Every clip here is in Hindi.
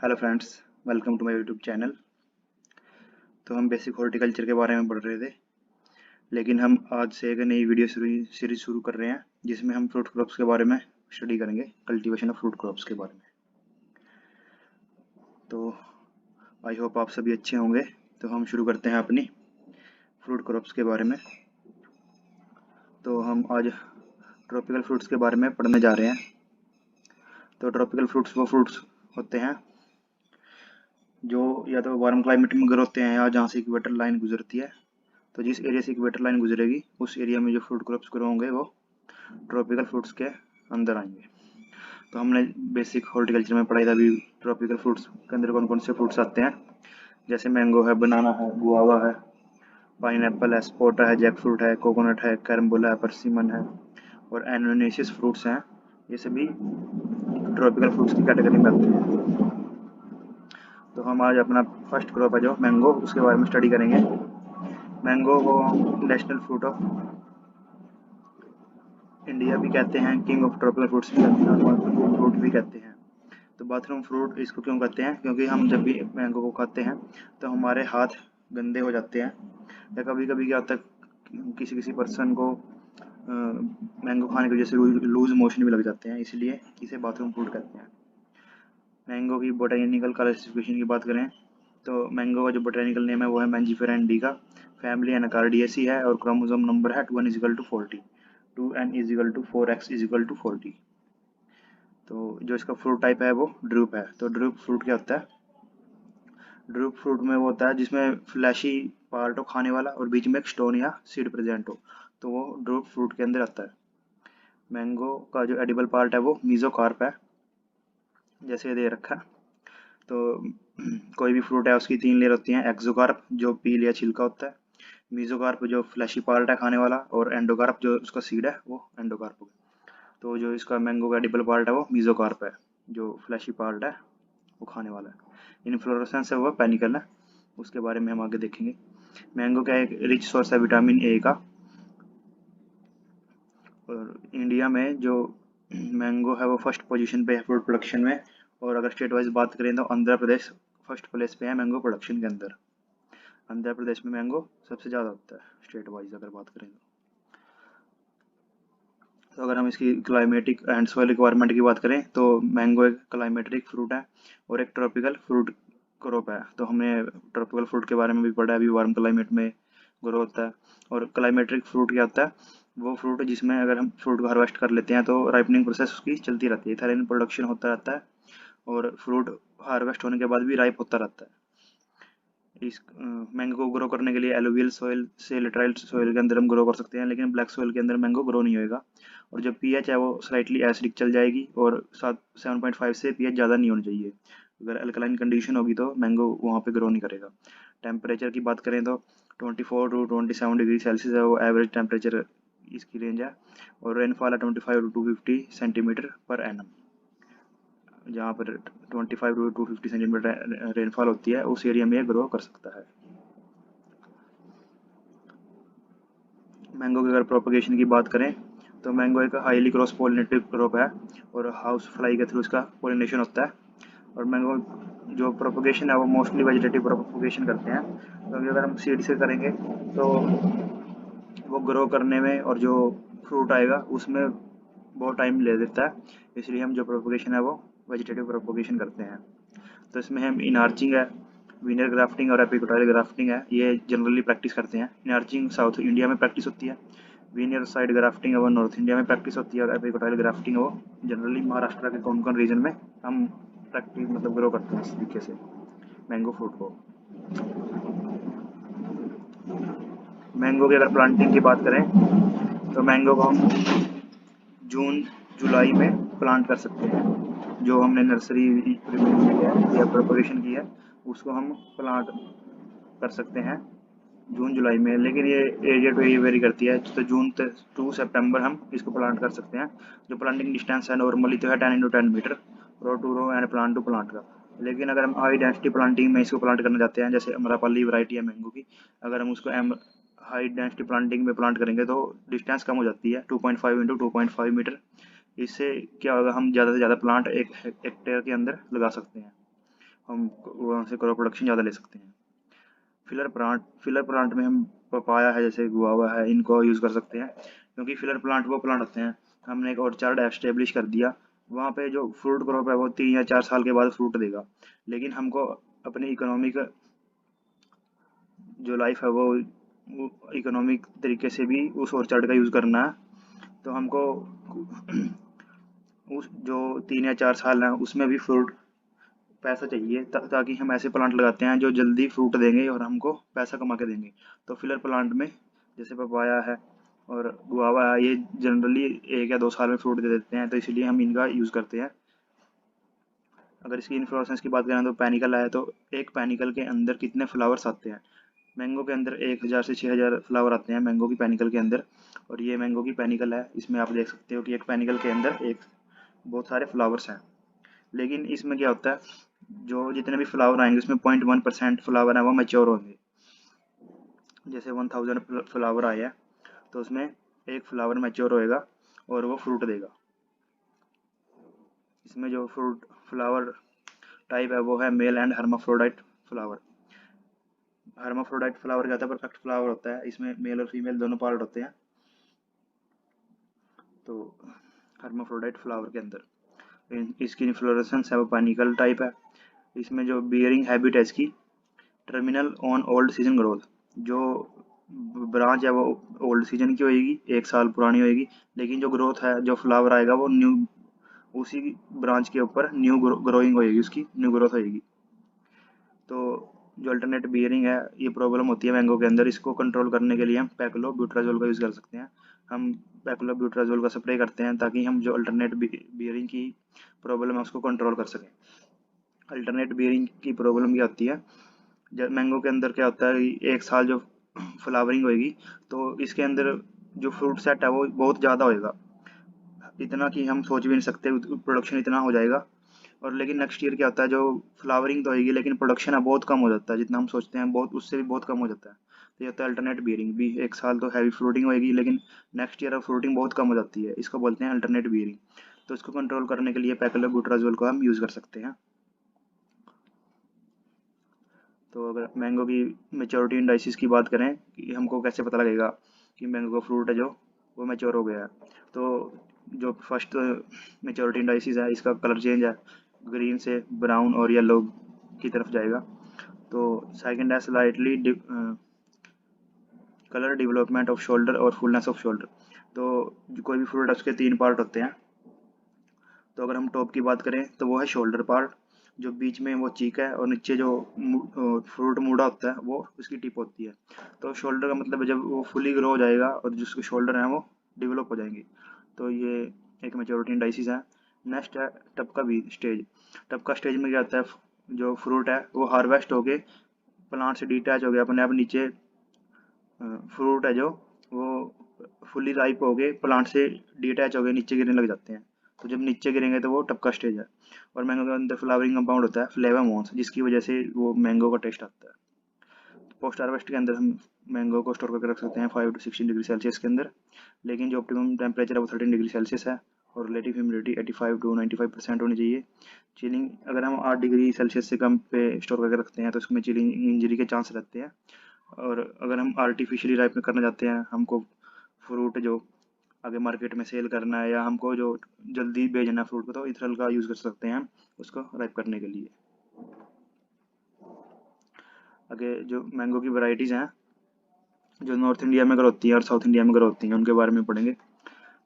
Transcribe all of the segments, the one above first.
Hello friends, welcome to my YouTube channel. तो हम बेसिक हॉर्टिकल्चर के बारे में पढ़ रहे थे, लेकिन हम आज से एक नई वीडियो सीरीज शुरू कर रहे हैं जिसमें हम फ्रूट क्रॉप्स के बारे में स्टडी करेंगे, कल्टीवेशन ऑफ फ्रूट क्रॉप्स के बारे में। तो आई होप आप सभी अच्छे होंगे। तो हम शुरू करते हैं अपनी फ्रूट क्रॉप्स के बारे में। तो हम आज ट्रॉपिकल फ्रूट्स के बारे में पढ़ने जा रहे हैं। तो ट्रॉपिकल फ्रूट्स वो फ्रूट्स होते हैं जो या तो वार्म क्लाइमेट में ग्रो होते हैं या जहाँ से इक्वेटर लाइन गुजरती है। तो जिस एरिया से इक्वेटर लाइन गुजरेगी उस एरिया में जो फ्रूट क्रॉप्स ग्रो होंगे वो ट्रॉपिकल फ्रूट्स के अंदर आएंगे। तो हमने बेसिक हॉर्टिकल्चर में पढ़ाई था अभी ट्रॉपिकल फ्रूट्स के अंदर कौन कौन से फ्रूट्स आते हैं, जैसे मैंगो है, बनाना है, गुआवा है, पाइनएप्पल है, सपोटा है, जैक फ्रूट है, कोकोनट है, कैरम्बोला है, परसिमन है और एनोनेसियस फ्रूट्स हैं। ये सभी ट्रॉपिकल फ्रूट्स की कैटेगरी में आते हैं। तो हम आज अपना फर्स्ट क्रॉप है जो मैंगो, उसके बारे में स्टडी करेंगे। मैंगो को नेशनल फ्रूट ऑफ इंडिया भी कहते हैं, किंग ऑफ ट्रॉपिकल फ्रूट्स भी कहते हैं और बाथरूम फ्रूट भी कहते हैं। तो बाथरूम फ्रूट इसको क्यों कहते हैं? क्योंकि हम जब भी मैंगो को खाते हैं तो हमारे हाथ गंदे हो जाते हैं, या कभी कभी क्या होता है किसी किसी पर्सन को मैंगो खाने की वजह से लूज मोशन भी लग जाते हैं, इसलिए इसे बाथरूम फ्रूट कहते हैं। मैंगो की बोटेनिकल क्लासिफिकेशन की बात करें तो मैंगो का जो बोटेनिकल नेम है वो है मैंजीफेरा इंडिका, फैमिली एनाकार्डियेसी है और क्रोमोसोम नंबर है 2n=40, 2n=4x=40। तो जो इसका फ्रूट टाइप है वो ड्रूप है। तो ड्रूप फ्रूट क्या होता है? ड्रूप फ्रूट में वो होता है जिसमें फ्लैशी पार्ट हो खाने वाला और बीच में एक स्टोन या सीड प्रेजेंट हो, तो वो ड्रूप फ्रूट के अंदर आता है। मैंगो का जो एडिबल पार्ट है वो मीजोकार्प है, जैसे ये दे रखा है। तो कोई भी फ्रूट है उसकी 3 लेयर होती हैं, एक्सोकार्प जो पील या छिलका होता है, मीजोकार्प जो फ्लैशी पार्ट है खाने वाला, और एंडोकार्प जो उसका सीड है वो एंडोकार्प हो गया। तो जो इसका मैंगो का एडिबल पार्ट है वो मीजोकार्प है, जो फ्लैशी पार्ट है वो खाने वाला है। इनफ्लोरेसेंस है वो पेनिकल है, उसके बारे में हम आगे देखेंगे। मैंगो का एक रिच सोर्स है विटामिन ए का, और इंडिया में जो मैंगो है वो फर्स्ट पोजीशन पे है फ्रूट प्रोडक्शन में। और अगर स्टेट वाइज बात करें तो आंध्र प्रदेश फर्स्ट प्लेस पे है मैंगो प्रोडक्शन के अंदर। आंध्र प्रदेश में मैंगो सबसे ज़्यादा होता है स्टेट वाइज अगर बात करें तो अगर हम इसकी क्लाइमेटिक एंड सॉइल रिक्वायरमेंट की बात करें तो मैंगो एक क्लाइमेटिक फ्रूट है और एक ट्रॉपिकल फ्रूट क्रॉप है। तो हमने ट्रॉपिकल फ्रूट के बारे में भी पढ़ा है, अभी वार्म क्लाइमेट में ग्रो होता है। और क्लाइमेटिक फ्रूट क्या होता है? वो फ्रूट जिसमें अगर हम फ्रूट को हार्वेस्ट कर लेते हैं तो राइपनिंग प्रोसेस उसकी चलती रहती है, इथेनॉल प्रोडक्शन होता रहता है और फ्रूट हार्वेस्ट होने के बाद भी राइप होता रहता है। इस मैंगो को ग्रो करने के लिए एलुवियल सॉइल से लेटराइल सॉइल के अंदर हम ग्रो कर सकते हैं, लेकिन ब्लैक सॉइल के अंदर मैंगो ग्रो नहीं होएगा। और जो पीएच है वो स्लाइटली एसिडिक चल जाएगी और 7.5 से पीएच ज़्यादा नहीं होनी चाहिए। अगर अल्कलाइन कंडीशन होगी तो मैंगो वहाँ पे ग्रो नहीं करेगा। टेम्परेचर की बात करें तो 24 to 27 डिग्री सेल्सियस है वो एवरेज टेम्परेचर इसकी रेंज है, और रेनफॉल है 25 to 250 सेंटीमीटर पर एनम। जहाँ पर 25 to 250 सेंटीमीटर रेनफॉल होती है उस एरिया में ग्रो कर सकता है। मैंगो की अगर प्रोपगेशन की बात करें तो मैंगो एक हाईली क्रॉस पोलिनेटिव क्रॉप है और हाउस फ्लाई के थ्रू इसका पोलिनेशन होता है। और मैंगो जो प्रोपगेशन है वो मोस्टली वेजिटेटिव प्रोपगेशन करते हैं, क्योंकि अगर हम सीड से करेंगे तो वो ग्रो करने में और जो फ्रूट आएगा उसमें बहुत टाइम ले देता है, इसलिए हम जो प्रोपगेशन है वो वेजिटेटिव प्रोपगेशन करते हैं। तो इसमें हम इनार्चिंग है, विनर ग्राफ्टिंग और एपिकोटाइल ग्राफ्टिंग है, ये जनरली प्रैक्टिस करते हैं। इनार्चिंग साउथ इंडिया में प्रैक्टिस होती है, विनियर साइड ग्राफ्टिंग है वो नॉर्थ इंडिया में प्रैक्टिस होती है, और एपिकोटाइल ग्राफ्टिंग वो जनरली महाराष्ट्र के कौन कौन रीजन में हम प्रैक्टिस मतलब ग्रो करते हैं इस तरीके से मैंगो फ्रूट को। मैंगो की अगर प्लांटिंग की बात करें तो मैंगो को हम जून जुलाई में प्लांट कर सकते हैं। जो हमने नर्सरी किया है या प्रिपरेशन की है उसको हम प्लांट कर सकते हैं जून जुलाई में, लेकिन ये एरिया टू एरिया वेरी करती है। तो जून टू सितंबर हम इसको प्लांट कर सकते हैं। जो प्लांटिंग डिस्टेंस है नॉर्मली तो है 10 × 10 metre row to row and plant to plant का। लेकिन अगर हम हाई डेंसिटी प्लांटिंग में इसको प्लांट करना चाहते हैं, जैसे अमरापली वैरायटी है मैंगो की, अगर हम उसको हाई डेंसिटी प्लांटिंग में प्लांट करेंगे तो डिस्टेंस कम हो जाती है 2.5 × 2.5 मीटर। इससे क्या होगा, हम ज़्यादा से ज़्यादा प्लांट एक हेक्टेयर के अंदर लगा सकते हैं। हम वहाँ से क्रॉप प्रोडक्शन ज़्यादा ले सकते हैं। फिलर प्लांट में हम पपाया है, जैसे गुआवा है, इनको यूज़ कर सकते हैं, क्योंकि फिलर प्लांट वो प्लांट होते हैं, हमने एक ऑर्चर्ड एस्टेब्लिश कर दिया, वहाँ पे जो फ्रूट क्रॉप है वो 3 या 4 साल के बाद फ्रूट देगा। लेकिन हमको अपनी इकोनॉमिक जो लाइफ है वो इकोनॉमिक तरीके से भी उस ऑर्चर्ड का यूज़ करना है। तो हमको उस जो 3 या 4 साल हैं उसमें भी फ्रूट पैसा चाहिए, ताकि हम ऐसे प्लांट लगाते हैं जो जल्दी फ्रूट देंगे और हमको पैसा कमा के देंगे। तो फिलर प्लांट में जैसे पपाया है और गुआवा है, ये जनरली 1 या 2 साल में फ्रूट दे देते हैं, तो इसलिए हम इनका यूज़ करते हैं। अगर इसकी इन्फ्लोरेसेंस की बात करें तो पैनिकल है, तो एक पैनिकल के अंदर कितने फ्लावर्स आते हैं? मैंगो के अंदर 1000 से 6000 फ्लावर आते हैं मैंगो की पैनिकल के अंदर। और ये मैंगो की पैनिकल है, इसमें आप देख सकते हो कि एक पैनिकल के अंदर एक बहुत सारे फ्लावर्स हैं। लेकिन इसमें क्या होता है, जो जितने भी फ्लावर आएंगे उसमें 0.1% फ्लावर है वो मैच्योर होंगे। जैसे 1000 फ्लावर आए हैं तो उसमें एक फ्लावर मैच्योर होएगा और वो फ्रूट देगा। इसमें जो फ्रूट फ्लावर टाइप है वो है male and hermaphrodite flower. Hermaphrodite flower क्या होता है, परफेक्ट फ्लावर होता है, इसमें मेल और फीमेल दोनों पार्ट होते हैं। तो हर्माफ्रोडाइट फ्लावर के अंदर इसकी इन्फ्लोरेसेंस है वो पानिकल टाइप है। इसमें जो बियरिंग हैबिट है इसकी terminal on old season growth, जो ब्रांच है वो ओल्ड सीजन की होएगी, 1 साल पुरानी होएगी, लेकिन जो ग्रोथ है, जो फ्लावर आएगा वो न्यू, उसी ब्रांच के ऊपर न्यू ग्रोइंग होएगी, उसकी न्यू ग्रोथ होएगी। तो जो अल्टरनेट बियरिंग है, ये प्रॉब्लम होती है मैंगो के अंदर, इसको कंट्रोल करने के लिए हम पैक्लोब्यूट्राजोल का यूज़ कर सकते हैं। हम पैक्लोब्यूट्राजोल का स्प्रे करते हैं ताकि हम जो अल्टरनेट बियरिंग की प्रॉब्लम है उसको कंट्रोल कर सकें। अल्टरनेट बियरिंग की प्रॉब्लम क्या होती है, जब मैंगो के अंदर क्या होता है कि 1 साल जो फ्लावरिंग होएगी तो इसके अंदर जो फ्रूट सेट है वो बहुत ज़्यादा होएगा, इतना कि हम सोच भी नहीं सकते, प्रोडक्शन इतना हो जाएगा। और लेकिन नेक्स्ट ईयर क्या होता है, जो फ्लावरिंग तो होगी लेकिन प्रोडक्शन है बहुत कम हो जाता है, जितना हम सोचते हैं बहुत उससे भी बहुत कम हो जाता है। तो ये होता है अल्टरनेट बियरिंग भी, 1 साल तो हैवी फ्रूटिंग होगी लेकिन नेक्स्ट ईयर फ्रूटिंग बहुत कम हो जाती है, इसको बोलते हैं अल्टरनेट बियरिंग। तो इसको कंट्रोल करने के लिए पैक्लोब्यूट्राजोल को हम यूज़ कर सकते हैं। तो अगर मैंगो की मेच्योरिटी इंडाइसिस की बात करें कि हमको कैसे पता लगेगा कि मैंगो का फ्रूट है जो वो मैच्योर हो गया है, तो जो फर्स्ट मेच्योरिटी इंडाइसिस है इसका कलर चेंज है, ग्रीन से ब्राउन और येलो की तरफ जाएगा। तो सेकंड है slightly colour development off shoulder और फुलनेस ऑफ शोल्डर। तो कोई भी फ्रूट है उसके 3 पार्ट होते हैं। तो अगर हम टॉप की बात करें तो वो है शोल्डर पार्ट, जो बीच में वो चीक है, और नीचे जो फ्रूट मूड़ा होता है वो उसकी टिप होती है। तो शोल्डर का मतलब है जब वो फुली ग्रो हो जाएगा और जिसके शोल्डर हैं वो डेवलप हो जाएंगे। तो ये एक मेच्योरिटी इंडाइसिस है। नेक्स्ट है टप का भी स्टेज। टप का स्टेज में क्या होता है, जो फ्रूट है वो हार्वेस्ट होके प्लांट से डिटैच हो गया अपने आप नीचे, फ्रूट है जो वो फुली राइप हो गए प्लांट से डिटैच हो गए, नीचे गिरने लग जाते हैं। तो जब नीचे गिरेंगे तो वो टपका स्टेज है। और मैंगो के अंदर फ्लावरिंग कंपाउंड होता है फ्लेवामोन्स, जिसकी वजह से वो मैंगो का टेस्ट आता है। पोस्ट हार्वेस्ट के अंदर हम मैंगो को स्टोर करके रख सकते हैं 5 to 16 डिग्री सेल्सियस के अंदर, लेकिन जो ऑप्टिमम टेम्परेचर है वो 13 डिग्री सेल्सियस है, और रिलेटिव ह्यूमिडिटी 85 to 95% होनी चाहिए। चिलिंग अगर हम 8 डिग्री सेल्सियस से कम पे स्टोर करके रखते हैं तो उसमें चिलिंग इंजरी के चांस रहते हैं। और अगर हम आर्टिफिशियली राइप करना चाहते हैं, हमको फ्रूट जो आगे मार्केट में सेल करना है या हमको जो जल्दी भेजना है फ्रूट को, तो इथरल का यूज़ कर सकते हैं हम उसको राइप करने के लिए। आगे जो मैंगो की वैरायटीज़ हैं जो नॉर्थ इंडिया में ग्रो होती हैं और साउथ इंडिया में ग्रो होती हैं उनके बारे में पढ़ेंगे।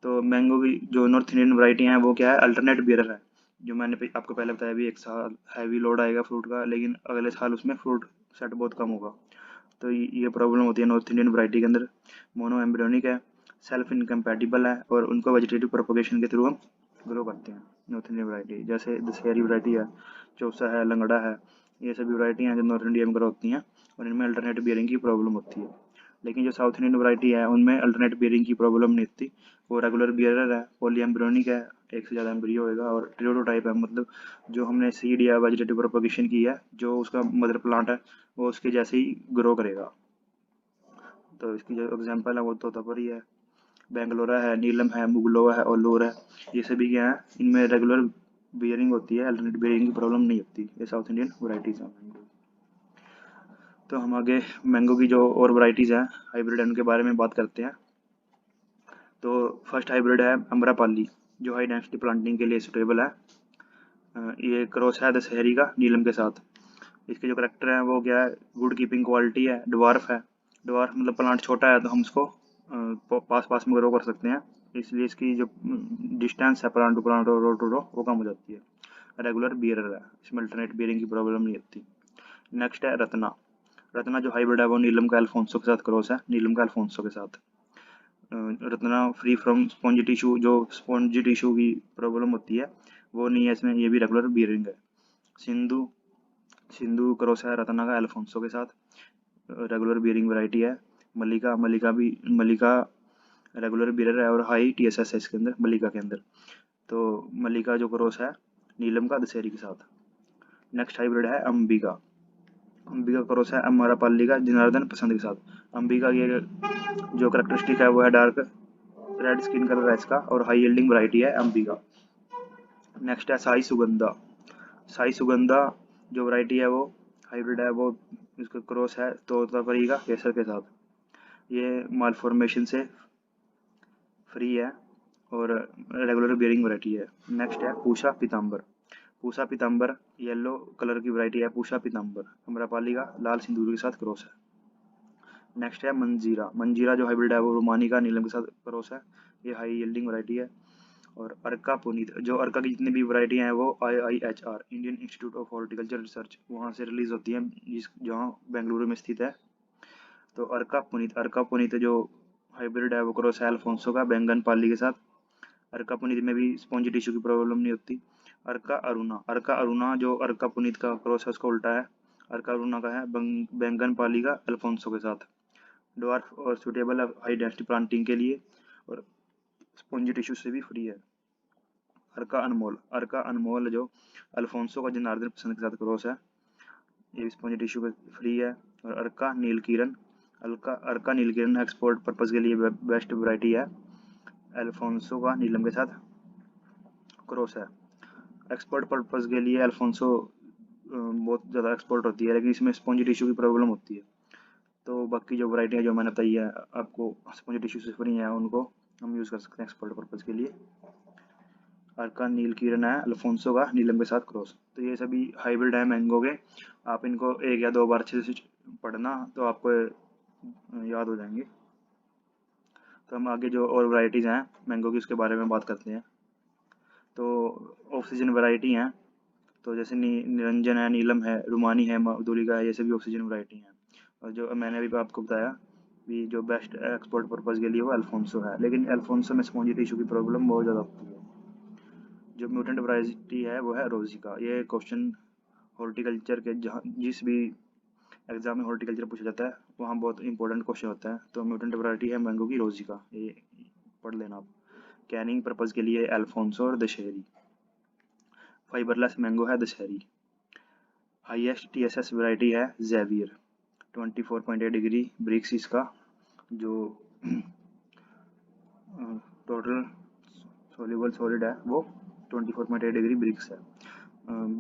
तो मैंगो की जो नॉर्थ इंडियन वैरायटी हैं वो क्या है, अल्टरनेट बियर है, जो मैंने आपको पहले बताया भी, 1 साल हैवी लोड आएगा फ्रूट का लेकिन अगले साल उसमें फ्रूट सेट बहुत कम होगा। तो ये प्रॉब्लम होती है नॉर्थ इंडियन वैरायटी के अंदर। मोनो एम्ब्रियोनिक है, सेल्फ इनकम्पैटिबल है, और उनको वेजिटेटिव प्रोपोगेशन के थ्रू हम ग्रो करते हैं। नॉर्थ इंडियन वैरायटी जैसे दशहरी वैरायटी है, चौसा है, लंगड़ा है, ये सभी वैरायटी हैं जो नॉर्थ इंडिया में ग्रो होती हैं और इनमें अल्टरनेट बियरिंग की प्रॉब्लम होती है। लेकिन जो साउथ इंडियन वैरायटी है उनमें अल्टरनेट बियरिंग की प्रॉब्लम नहीं होती, वो रेगुलर बियरर है, पॉली एम्ब्रियोनिक है, एक से ज़्यादा एम्ब्रियो होएगा, और ट्रियोडोटाइप है, मतलब जो हमने सीड या वेजिटेटिव प्रोपोगेशन की है, जो उसका मदर प्लांट है वो उसके जैसे ही ग्रो करेगा। तो इसकी जो एग्जांपल है वो तोतापुरी है, बेंगलोरा है, नीलम है, मुगलोवा है और लोर है। ये सभी क्या है, इनमें रेगुलर बियरिंग होती है, अल्टरनेट बियरिंग की प्रॉब्लम नहीं होती। ये साउथ इंडियन वराइटीज़ हैं मैंगो। तो हम आगे मैंगो की जो और वराइटीज़ हैं हाइब्रिड, उनके बारे में बात करते हैं। तो फर्स्ट हाइब्रिड है अम्रपाली, जो हाई डेंसिटी प्लांटिंग के लिए सुटेबल है। ये क्रॉस है दशहरी का नीलम के साथ। इसके जो करेक्टर हैं वो क्या है, गुड कीपिंग क्वालिटी है, ड्वार्फ है। ड्वार्फ मतलब प्लांट छोटा है तो हम उसको पास पास में ग्रो कर सकते हैं, इसलिए इसकी जो डिस्टेंस है प्लांट टू प्लांट और रो टू रो वो कम हो जाती है। रेगुलर बियरर है, इसमें अल्टरनेट बियरिंग की प्रॉब्लम नहीं होती। नेक्स्ट है रत्ना। रत्ना जो हाइब्रिड है वो नीलम का अल्फोंसो के साथ क्रॉस है, नीलम का अल्फोंसो के साथ। Ratna free from spongy tissue, जो स्पॉन्जी टिश्यू की प्रॉब्लम होती है वो नहीं है इसमें, ये भी रेगुलर बियरिंग है। सिंधु, सिंधु क्रॉस है रत्ना का अल्फोंसो के साथ, रेगुलर बियरिंग वैरायटी है। मल्लिका, मल्लिका रेगुलर बियरर है और हाई टीएसएस है इसके अंदर, मल्लिका के अंदर। तो मल्लिका जो क्रॉस है नीलम का दशहरी के साथ। नेक्स्ट हाइब्रिड है अंबिका। अंबिका क्रॉस है अमरापल्ली का जनार्दन पसंद के साथ। अंबिका की जो करेक्टरिस्टिक है वो है डार्क रेड स्किन कलर है इसका और हाई यील्डिंग वैरायटी है अंबिका। नेक्स्ट है साई सुगंधा। साई सुगंधा जो वैरायटी है वो हाइब्रिड है, वो इसका क्रॉस है तोतापरी का केसर के साथ। ये मालफॉर्मेशन से फ्री है और रेगुलर बियरिंग वैरायटी है। नेक्स्ट है पूषा पीताम्बर। पूषा पीताम्बर येलो कलर की वैरायटी है, पूषा पीताम्बर अम्रपाली का लाल सिंदूर के साथ क्रॉस है। नेक्स्ट है मंजीरा। मंजीरा जो हाइब्रिड है वो रोमानी का नीलम के साथ क्रॉस है, ये हाई यील्डिंग वैरायटी है। और अर्का पुनीत, जो अर्का की जितनी भी वैरायटी हैं वो IIHR Indian institute of horticulture research वहाँ से रिलीज होती हैं, जहाँ बेंगलुरु में स्थित है। तो अर्का पुनीत जो हाइब्रिड है वो क्रॉस है अल्फोंसो का बैंगन पाली के साथ। अर्का पुनीत में भी स्पॉन्जी टिश्यू की प्रॉब्लम नहीं होती। अर्का अरुणा जो अर्का पुनीत का क्रॉस है उसका उल्टा है, अर्का अरुणा का है बैंगन पाली का अल्फोंसो के साथ। ड्वार्फ और सुटेबल है हाई डेंसिटी प्लांटिंग के लिए और स्पॉन्जी टिश्यू से भी फ्री है। अर्का अनमोल जो अल्फोंसो का जनार्दन पसंद के साथ क्रॉस है, ये स्पॉन्जी टिश्यू पे फ्री है। और अर्का नीलकिरण एक्सपोर्ट पर्पज के लिए बेस्ट वैरायटी है, अल्फोंसो का नीलम के साथ क्रॉस है। एक्सपोर्ट पर्पज के लिए अल्फोंसो बहुत ज़्यादा एक्सपोर्ट होती है, लेकिन इसमें स्पॉन्जी टिश्यू की प्रॉब्लम होती है। तो बाकी जो वैरायटी है जो मैंने बताई है आपको स्पॉन्जी टिश्यू से फ्री है, उनको हम यूज़ कर सकते हैं एक्सपोर्ट पर्पज के लिए। अर्का नीलकिरण है अल्फोंसो का नीलम के साथ क्रॉस। तो ये सभी हाइब्रिड है मैंगो के, आप इनको एक या दो बार अच्छे से पढ़ना तो आपको याद हो जाएंगे। तो हम आगे जो और वैरायटीज़ हैं मैंगो की उसके बारे में बात करते हैं। तो ऑक्सीजन वैरायटी हैं, तो जैसे निरंजन है, नीलम है, रुमानी है, मधुलिका है, ये सभी ऑक्सीजन वैरायटी हैं। और जो मैंने अभी आपको बताया कि जो बेस्ट एक्सपोर्ट पर्पज़ के लिए वो अल्फोंसो है, लेकिन अल्फोंसो में स्पॉन्जी टिश्यू की प्रॉब्लम बहुत ज़्यादा होती है। जो म्यूटेंट वैरायटी है वो है रोजिका। ये क्वेश्चन हॉर्टिकल्चर के जहाँ जिस भी एग्जाम में हॉर्टिकल्चर पूछा जाता है वहाँ बहुत इंपॉर्टेंट क्वेश्चन होता है। तो म्यूटेंट वैरायटी है मैंगो की रोजिका, ये पढ़ लेना आप। कैनिंग पर्पज़ के लिए अल्फोंसो और दशहरी। फाइबरलेस मैंगो है दशहरी। हाईएस्ट TSS वैरायटी है जेवियर, 24.8 डिग्री ब्रिक्स इसका जो टोटल सोल्यूबल सॉलिड है वो 24.8 डिग्री ब्रिक्स है।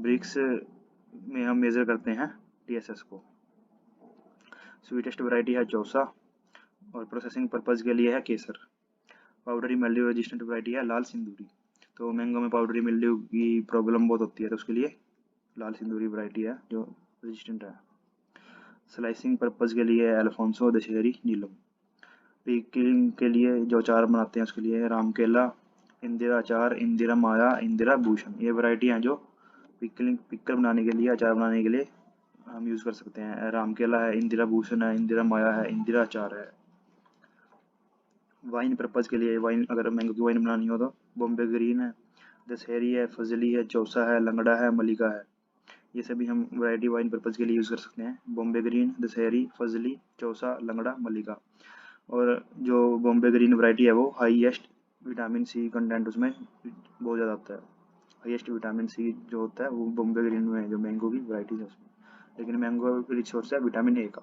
ब्रिक्स में हम मेज़र करते हैं TSS को। स्वीटेस्ट वैरायटी है चौसा और प्रोसेसिंग पर्पज़ के लिए है केसर। पाउडरी मिल्ड्यू रेजिस्टेंट वैरायटी है लाल सिंदूरी। तो मैंगो में पाउडरी मिल्ड्यू की प्रॉब्लम बहुत होती है, तो उसके लिए लाल सिंदूरी वैरायटी है जो रेजिस्टेंट है। स्लाइसिंग पर्पज़ के लिए अल्फोंसो, दशहरी, नीलम। पिकलिंग के लिए जो अचार बनाते हैं उसके लिए रामकेला, इंदिरा अचार, इंदिरा माया, इंदिरा भूषण। ये वैरायटी हैं जो पिकल बनाने के लिए, अचार बनाने के लिए हम यूज़ कर सकते हैं। रामकेला है, इंदिरा भूषण है, इंदिरा माया है, इंदिरा अचार है। वाइन पर्पज़ के लिए वाइन, अगर मैंगो की वाइन बनानी हो तो बॉम्बे ग्रीन है, दशहरी है, फजली है, चौसा है, लंगड़ा है, मलिका है। ये सभी हम वैरायटी वाइन पर्पज़ के लिए यूज़ कर सकते हैं। बॉम्बे ग्रीन, दशहरी, फजली, चौसा, लंगड़ा, मलिका। और जो बॉम्बे ग्रीन वैरायटी है वो हाईएस्ट विटामिन सी कंटेंट उसमें बहुत ज़्यादा होता है। हाईएस्ट विटामिन सी जो होता है वो बॉम्बे ग्रीन में, जो मैंगो की वैरायटी है उसमें। लेकिन मैंगो रिच सोर्स है विटामिन ए का।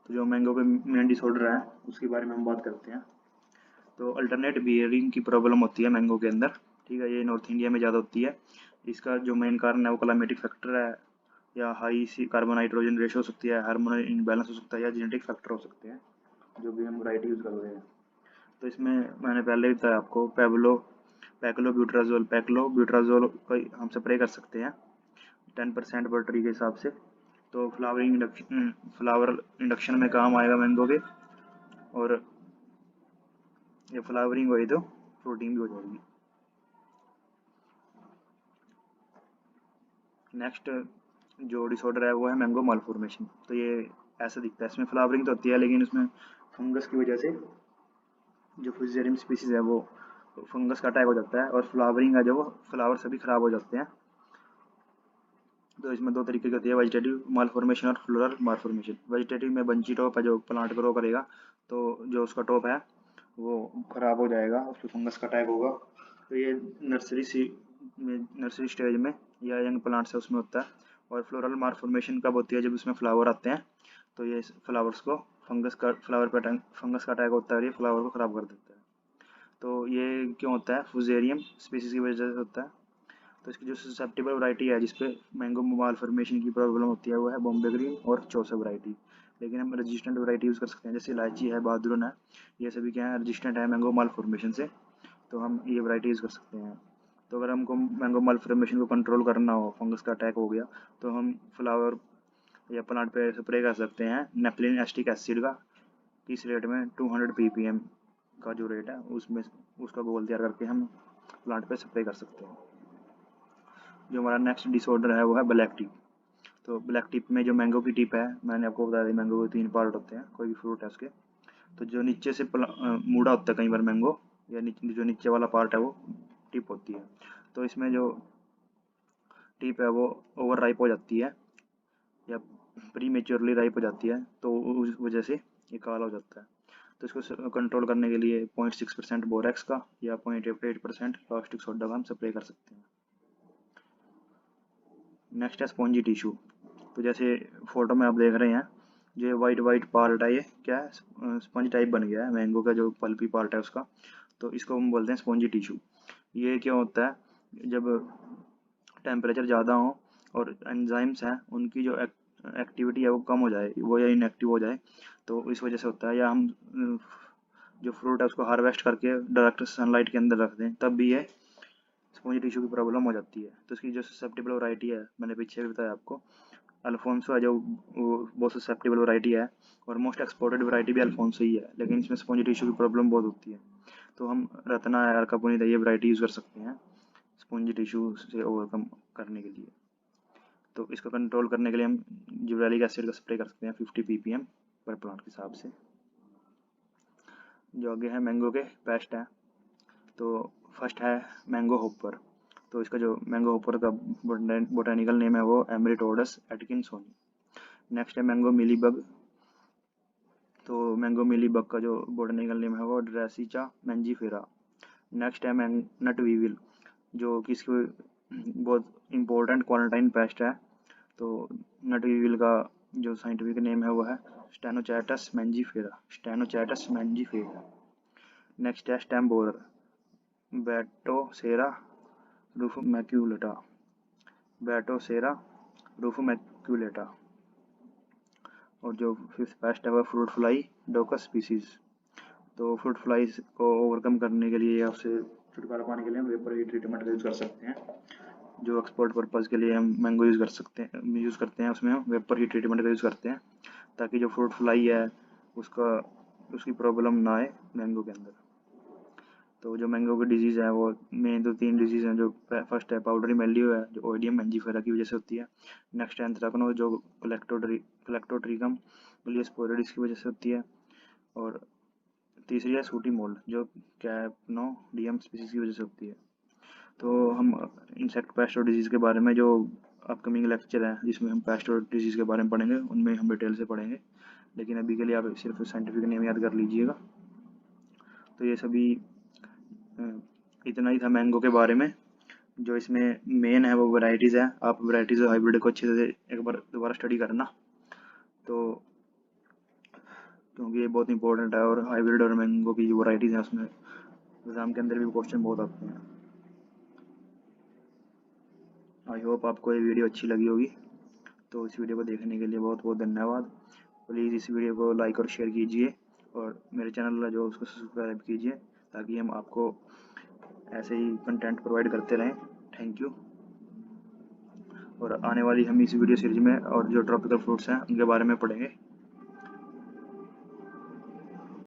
तो जो मैंगो के मेन डिसऑर्डर है उसके बारे में हम बात करते हैं। तो अल्टरनेट बियरिंग की प्रॉब्लम होती है मैंगो के अंदर। ठीक है, ये नॉर्थ इंडिया में ज़्यादा होती है। इसका जो मेन कारण है वो क्लाइमेटिक फैक्टर है, या हाई सी कार्बन नाइट्रोजन रेशो हो सकती है, हार्मोनल इम्बैलेंस हो सकता है, या जेनेटिक फैक्टर हो सकते हैं, जो भी हम वैरायटी यूज़ कर रहे हैं। तो इसमें मैंने पहले भी बताया आपको, पैक्लोब्यूट्राजोल का हम स्प्रे कर सकते हैं 10% पर ट्री के हिसाब से। तो फ्लावर इंडक्शन में काम आएगा मैंगो के, और ये फ्लावरिंग हुई तो फ्रूटिंग भी हो जाएगी। नेक्स्ट जो डिसऑर्डर है वो है मैंगो मालफॉर्मेशन। तो ये ऐसा दिखता है, इसमें फ्लावरिंग तो होती है लेकिन उसमें फंगस की वजह से जो फ्यूजेरियम स्पीसीज है वो फंगस का अटैक हो जाता है, और फ्लावरिंग है जो वो फ्लावर सभी खराब हो जाते हैं। तो इसमें दो तरीके की होती है, वेजिटेटिव मालफॉर्मेशन और फ्लोरल मालफॉर्मेशन। वेजिटेटिव में बंची टॉप है जो प्लांट ग्रो करेगा, तो जो उसका टॉप है वो खराब हो जाएगा, उस पर फंगस का अटैक होगा। तो ये नर्सरी स्टेज में या यंग प्लांट से उसमें होता है। और फ्लोरल मालफॉर्मेशन कब होती है, जब उसमें फ्लावर आते हैं, तो ये फ्लावर्स को फंगस का अटैक होता है और ये फ्लावर को खराब कर देता है। तो ये क्यों होता है, फुजेरियम स्पीसीज की वजह से होता है। तो इसकी जो ससेप्टेबल वैरायटी है जिसपे मैंगो मालफॉर्मेशन की प्रॉब्लम होती है वो है बॉम्बे ग्रीन और चौसा वैरायटी। लेकिन हम रेजिस्टेंट वैरायटी यूज़ कर सकते हैं, जैसे इलायची है, बहादुरन है, ये सभी क्या है, रेजिस्टेंट है मैंगो मालफॉर्मेशन से, तो हम ये वैरायटी यूज़ कर सकते हैं। तो अगर हमको मैंगो मालफॉर्मेशन को कंट्रोल करना हो, फंगस का अटैक हो गया, तो हम फ्लावर या प्लांट पे स्प्रे कर सकते हैं नेपलिन एस्टिक एसिड का, किस रेट में 200 ppm का जो रेट है उसमें उसका घोल तैयार करके हम प्लांट पे स्प्रे कर सकते हैं। जो हमारा नेक्स्ट डिसऑर्डर है वो है ब्लैक टिप। तो ब्लैक टिप में जो मैंगो की टिप है, मैंने आपको बताया था मैंगो के 3 पार्ट होते हैं, कोई भी फ्रूट है उसके। तो जो नीचे से मुड़ा होता है कई बार मैंगो, या जो नीचे वाला पार्ट है वो टिप होती है। तो इसमें जो टिप है वो ओवर राइप हो जाती है या प्री मेच्योरली राइप हो जाती है, तो उस वजह से ये काला हो जाता है। तो इसको कंट्रोल करने के लिए 0.6% बोरेक्स का या 0.8% कास्टिक सोडा का हम स्प्रे कर सकते हैं। नेक्स्ट है स्पॉन्जी टिश्यू। तो जैसे फोटो में आप देख रहे हैं, जो ये वाइट वाइट पार्ट है ये क्या है, स्पंज टाइप बन गया है मैंगो का, जो पल्पी पार्ट है उसका। तो इसको हम बोलते हैं स्पॉन्जी टिश्यू। ये क्या होता है, जब टेम्परेचर ज़्यादा हो और एंजाइम्स हैं उनकी जो एक्टिविटी है वो कम हो जाए, वो या इनएक्टिव हो जाए, तो इस वजह से होता है। या हम जो फ्रूट है उसको हार्वेस्ट करके डायरेक्ट सनलाइट के अंदर रख दें, तब भी ये स्पॉन्जी टिश्यू की प्रॉब्लम हो जाती है। तो इसकी जो ससेप्टेबल वैरायटी है, मैंने पीछे भी बताया आपको, अल्फोंसो है जो वो बहुत ससेप्टेबल वैरायटी है, और मोस्ट एक्सपोर्टेड वैरायटी भी अल्फोंसो ही है, लेकिन इसमें स्पॉन्जी टिश्यू की प्रॉब्लम बहुत होती है। तो हम रत्ना है, अर्कापुनित है, ये वैरायटी यूज़ कर सकते हैं स्पॉन्जी टिश्यू से ओवरकम करने के लिए। तो इसको कंट्रोल करने के लिए हम जिब्रेलिक एसिड का स्प्रे कर सकते हैं 50 ppm पर प्लांट के हिसाब से। जो आगे है मैंगो के पेस्ट है, तो फर्स्ट है मैंगो होपर। तो इसका जो मैंगो होपर का बोटेनिकल नेम है वो एमरिटोडस एटकिंसोनी। नेक्स्ट है मैंगो मिलीबग। तो मैंगो मिलीबग का जो बोटेनिकल नेम है वो ड्रेसिचा मैंजीफेरा। नेक्स्ट है नट वीविल, जो कि इसकी बहुत इंपॉर्टेंट क्वारंटाइन पेस्ट है। तो नट वीविल का जो साइंटिफिक नेम है वो है स्टेनोचैटस मैंजीफेरा। नेक्स्ट है स्टेम बोरर, बैटोसेरा रूफमैक्यूलेटा, बैटोसेरा रूफमैक्यूलेटा। और जो फिफ्थ पेस्ट है वो फ्रूट फ्लाई डोकस स्पीसीज। तो फ्रूट फ्लाईज को ओवरकम करने के लिए या उससे छुटकारा पाने के लिए हम वेपर हीट ट्रीटमेंट का यूज़ कर सकते हैं। जो एक्सपोर्ट पर्पज़ के लिए हम मैंगो यूज़ करते हैं उसमें हम वेपर हीट ट्रीटमेंट का यूज़ करते हैं, ताकि जो फ्रूट फ्लाई है उसका उसकी प्रॉब्लम ना आए मैंगो के अंदर। तो जो मैंगो की डिजीज़ है वो मेन तो 3 डिजीज़ हैं। जो फर्स्ट है पाउडरी मेल्यू है, जो ओइडियम मैंजीफेरा की वजह से होती है। नेक्स्ट है एंथ्राकनोज, जो कलेक्टोट्रिकम ग्लियोस्पोरिडिस की वजह से होती है। और तीसरी है सूटी मोल्ड, जो कैपनोडियम स्पीसीज की वजह से होती है। तो हम इंसेक्ट पेस्ट और डिजीज़ के बारे में जो अपकमिंग लेक्चर है जिसमें हम पेस्ट और डिजीज़ के बारे में पढ़ेंगे, उनमें हम डिटेल से पढ़ेंगे। लेकिन अभी के लिए आप सिर्फ साइंटिफिक नेम याद कर लीजिएगा। तो ये सभी इतना ही था मैंगो के बारे में। जो इसमें मेन है वो वैरायटीज़ है, आप वैरायटीज़ और हाइब्रिड को अच्छे से एक बार दोबारा स्टडी करना, तो क्योंकि ये बहुत इंपॉर्टेंट है। और हाइब्रिड और मैंगो की जो वैरायटीज़ हैं उसमें एग्ज़ाम के अंदर भी क्वेश्चन बहुत आते हैं। आई होप आपको ये वीडियो अच्छी लगी होगी। तो इस वीडियो को देखने के लिए बहुत बहुत धन्यवाद। प्लीज़ इस वीडियो को लाइक और शेयर कीजिए और मेरे चैनल जो उसको सब्सक्राइब कीजिए, ताकि हम आपको ऐसे ही कंटेंट प्रोवाइड करते रहें। Thank you. और आने वाली हम इस वीडियो सीरीज में और जो ट्रॉपिकल फ्रूट्स हैं उनके बारे में पढ़ेंगे।